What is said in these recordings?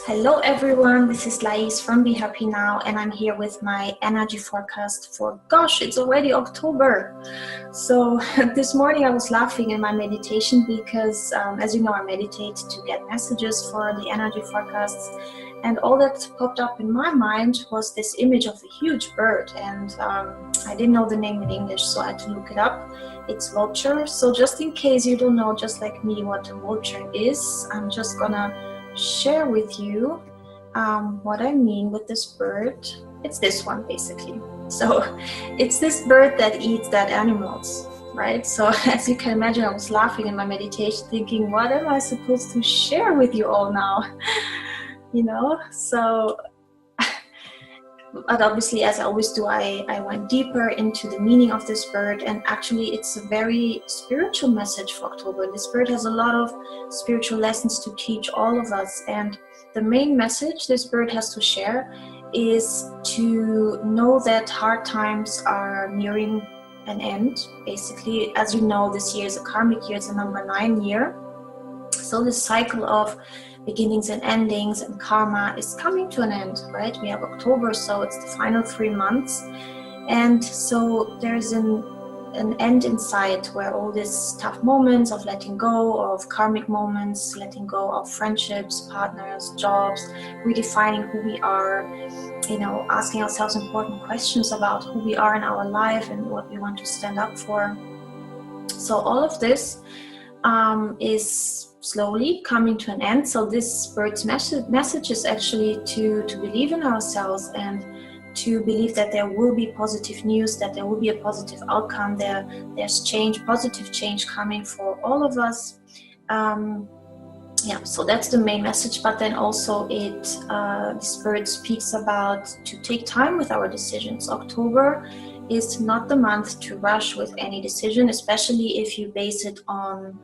Hello everyone, this is Lais from Be Happy Now, and I'm here with my energy forecast for, it's already October. So this morning I was laughing in my meditation because as you know, I meditate to get messages for the energy forecasts, and all that popped up in my mind was this image of a huge bird, and I didn't know the name in English, so I had to look it up. It's vulture. So just in case you don't know, just like me, what a vulture is, I'm just gonna share with you what I mean with this bird. It's this one basically. So it's this bird that eats dead animals, right? So as you can imagine, I was laughing in my meditation thinking, what am I supposed to share with you all now? So but obviously, as I always do, I went deeper into the meaning of this bird, and actually it's a very spiritual message for October. This bird has a lot of spiritual lessons to teach all of us, and the main message this bird has to share is to know that hard times are nearing an end. Basically, as you know, this year is a karmic year, it's a number 9 year. So this cycle of beginnings and endings and karma is coming to an end, right? We have October, so it's the final 3 months. And so there's an end in sight where all these tough moments of letting go, of karmic moments, letting go of friendships, partners, jobs, redefining who we are, asking ourselves important questions about who we are in our life and what we want to stand up for. So all of this is slowly coming to an end. So this bird's message is actually to believe in ourselves and to believe that there will be positive news, that there will be a positive outcome. There's change, positive change coming for all of us. So that's the main message. But then also this bird speaks about to take time with our decisions. October is not the month to rush with any decision, especially if you base it on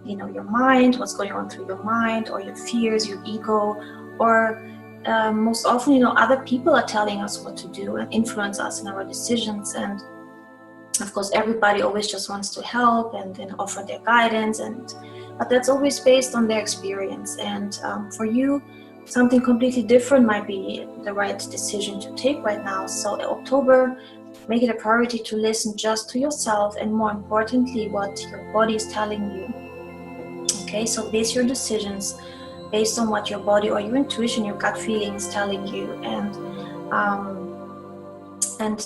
your mind, what's going on through your mind, or your fears, your ego, or most often, other people are telling us what to do and influence us in our decisions. And of course, everybody always just wants to help and offer their guidance, but that's always based on their experience. And for you, something completely different might be the right decision to take right now. So October, make it a priority to listen just to yourself, and more importantly, what your body is telling you. Okay, so base your decisions based on what your body or your intuition, your gut feeling is telling you, and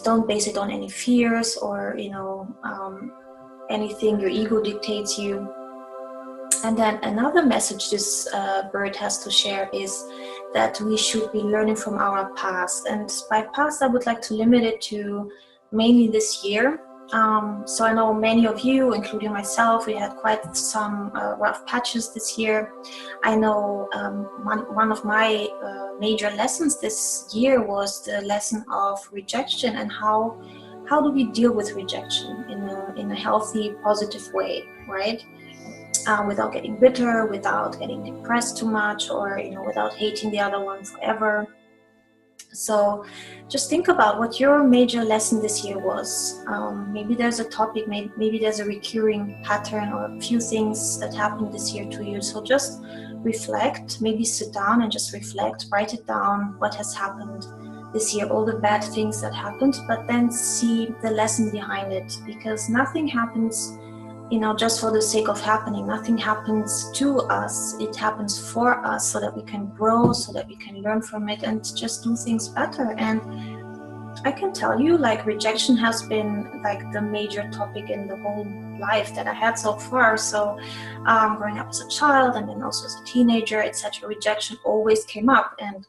don't base it on any fears or anything your ego dictates you. And then another message this bird has to share is that we should be learning from our past. And by past, I would like to limit it to mainly this year. So I know many of you, including myself, we had quite some rough patches this year. I know one of my major lessons this year was the lesson of rejection, and how do we deal with rejection in a healthy, positive way, right? Without getting bitter, without getting depressed too much, or without hating the other one forever. So just think about what your major lesson this year was. Maybe there's a topic, maybe there's a recurring pattern or a few things that happened this year to you. So just reflect, maybe sit down and just reflect, write it down, what has happened this year, all the bad things that happened, but then see the lesson behind it, because nothing happens just for the sake of happening. Nothing happens to us. It happens for us so that we can grow, so that we can learn from it and just do things better. And I can tell you, rejection has been the major topic in the whole life that I had so far. So growing up as a child and then also as a teenager, etc., rejection always came up. And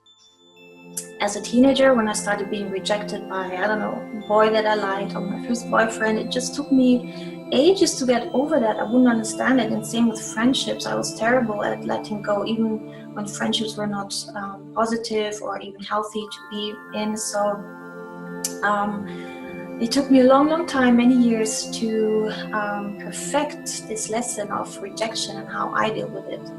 as a teenager, when I started being rejected by, a boy that I liked or my first boyfriend, it just took me ages to get over that. I wouldn't understand it. And same with friendships. I was terrible at letting go, even when friendships were not positive or even healthy to be in. So it took me a long time, many years, to perfect this lesson of rejection and how I deal with it.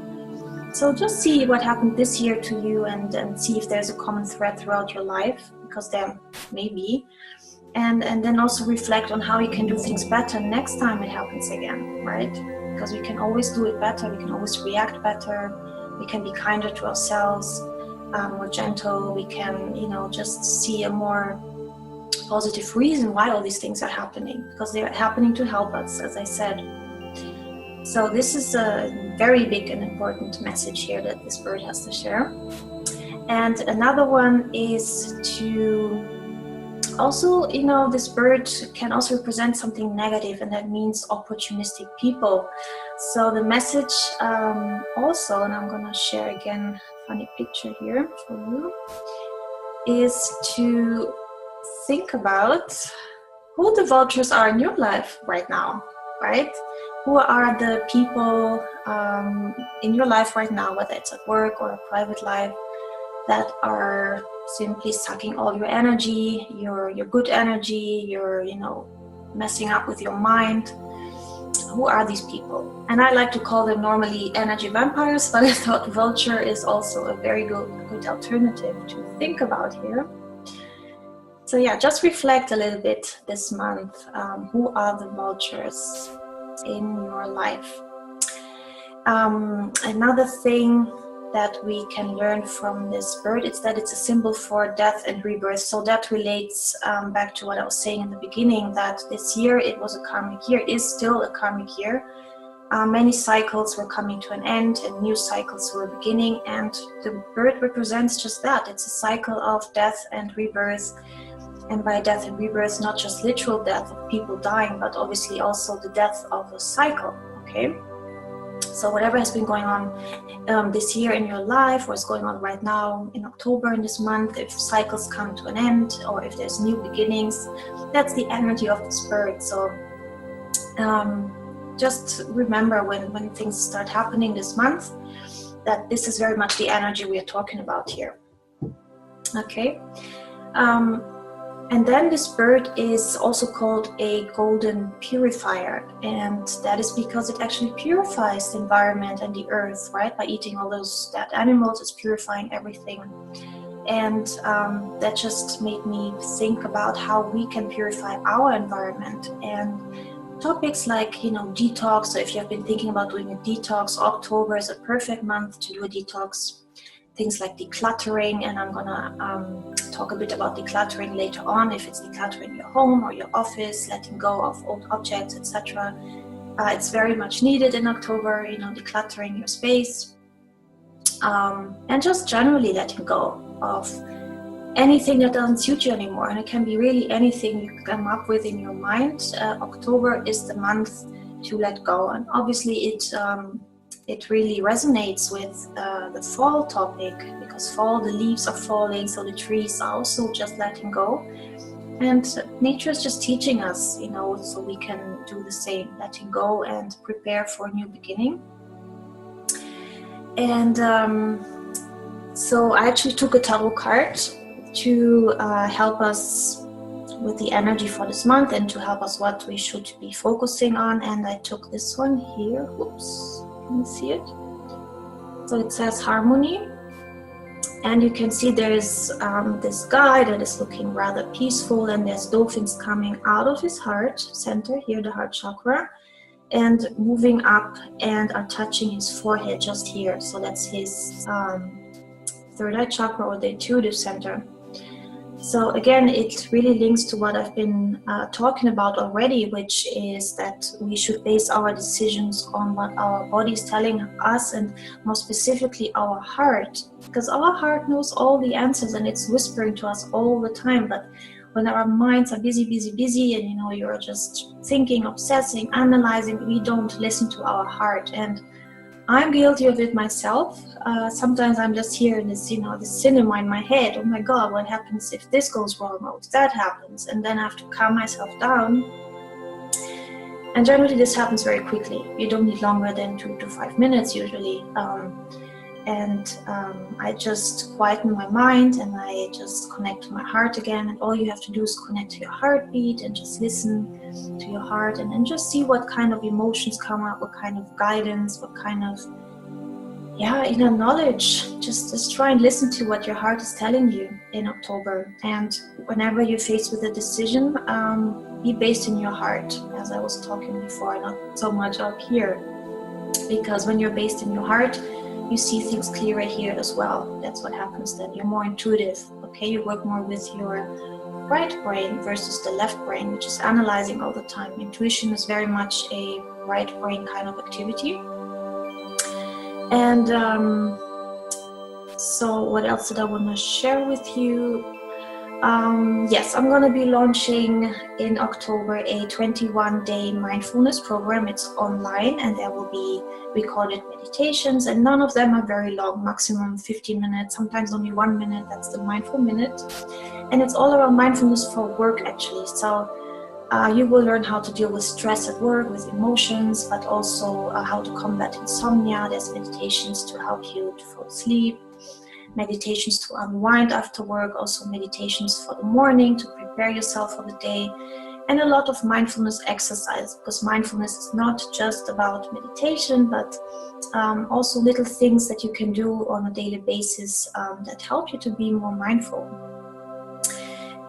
So just see what happened this year to you, and see if there's a common thread throughout your life, because there may be. And then also reflect on how you can do things better next time it happens again, right? Because we can always do it better, we can always react better, we can be kinder to ourselves. more gentle. We can, just see a more positive reason why all these things are happening, because they're happening to help us, as I said. So this is a very big and important message here that this bird has to share. And another one is to also, this bird can also represent something negative, and that means opportunistic people. So the message also, and I'm going to share again a funny picture here for you, is to think about who the vultures are in your life right now, right? Who are the people in your life right now, whether it's at work or a private life, that are simply sucking all your energy, your good energy, your, messing up with your mind. Who are these people? And I like to call them normally energy vampires, but I thought vulture is also a very good alternative to think about here. So yeah, just reflect a little bit this month. Who are the vultures in your life? Another thing that we can learn from this bird is that it's a symbol for death and rebirth. So that relates back to what I was saying in the beginning, that this year it was a karmic year, is still a karmic year. Many cycles were coming to an end and new cycles were beginning, and the bird represents just that. It's a cycle of death and rebirth. And by death and rebirth, not just literal death of people dying, but obviously also the death of a cycle, okay? So whatever has been going on this year in your life, or is going on right now in October in this month, if cycles come to an end or if there's new beginnings, that's the energy of this bird. So just remember when things start happening this month, that this is very much the energy we are talking about here. Okay. And then this bird is also called a golden purifier, and that is because it actually purifies the environment and the earth, right? By eating all those dead animals, it's purifying everything. And that just made me think about how we can purify our environment, and topics like, detox. So if you have been thinking about doing a detox, October is a perfect month to do a detox. Things like decluttering, and I'm gonna talk a bit about decluttering later on, if it's decluttering your home or your office, letting go of old objects, etc. It's very much needed in October, decluttering your space, and just generally letting go of anything that doesn't suit you anymore. And it can be really anything you come up with in your mind. October is the month to let go, and obviously it really resonates with the fall topic, because fall, the leaves are falling, so the trees are also just letting go. And nature is just teaching us, so we can do the same, letting go and prepare for a new beginning. And so I actually took a tarot card to help us with the energy for this month and to help us what we should be focusing on. And I took this one here. Oops. Can you see it? So it says harmony, and you can see there's this guy that is looking rather peaceful, and there's dolphins coming out of his heart center here, the heart chakra, and moving up and are touching his forehead just here. So that's his third eye chakra, or the intuitive center. So again, it really links to what I've been talking about already, which is that we should base our decisions on what our body is telling us, and more specifically our heart, because our heart knows all the answers and it's whispering to us all the time. But when our minds are busy, and you're just thinking, obsessing, analyzing, we don't listen to our heart. And I'm guilty of it myself. Sometimes I'm just here in this, this cinema in my head. Oh my God, what happens if this goes wrong, or if that happens? And then I have to calm myself down. And generally this happens very quickly. You don't need longer than 2 to 5 minutes usually. I just quieten my mind, and I just connect to my heart again. And all you have to do is connect to your heartbeat and just listen to your heart, and then just see what kind of emotions come up, what kind of guidance, what kind of inner knowledge. Just try and listen to what your heart is telling you in October. And whenever you're faced with a decision, be based in your heart, as I was talking before, not so much up here. because when you're based in your heart, you see things clearer here as well. That's what happens then. You're more intuitive, okay? You work more with your right brain versus the left brain, which is analyzing all the time. Intuition is very much a right brain kind of activity. And so what else did I want to share with you? Yes, I'm going to be launching in October a 21-day mindfulness program. It's online, and there will be recorded meditations, and none of them are very long, maximum 15 minutes, sometimes only 1 minute. That's the mindful minute. And it's all around mindfulness for work, actually. So you will learn how to deal with stress at work, with emotions, but also how to combat insomnia. There's meditations to help you to fall asleep, meditations to unwind after work, also meditations for the morning to prepare yourself for the day, and a lot of mindfulness exercise, because mindfulness is not just about meditation, but also little things that you can do on a daily basis that help you to be more mindful.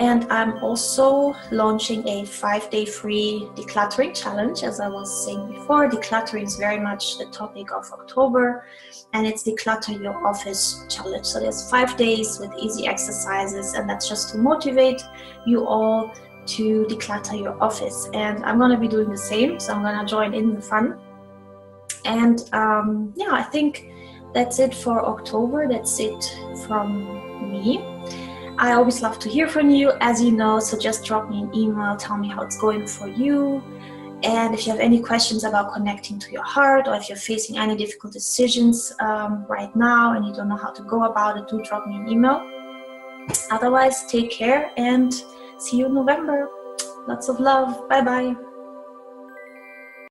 And I'm also launching a 5-day free decluttering challenge. As I was saying before, decluttering is very much the topic of October, and it's Declutter Your Office challenge. So there's 5 days with easy exercises, and that's just to motivate you all to declutter your office. And I'm going to be doing the same, so I'm going to join in the fun. And yeah, I think that's it for October. That's it from me. I always love to hear from you, as you know, so just drop me an email, tell me how it's going for you. And if you have any questions about connecting to your heart, or if you're facing any difficult decisions right now and you don't know how to go about it, do drop me an email. Otherwise, take care and see you in November. Lots of love. Bye-bye.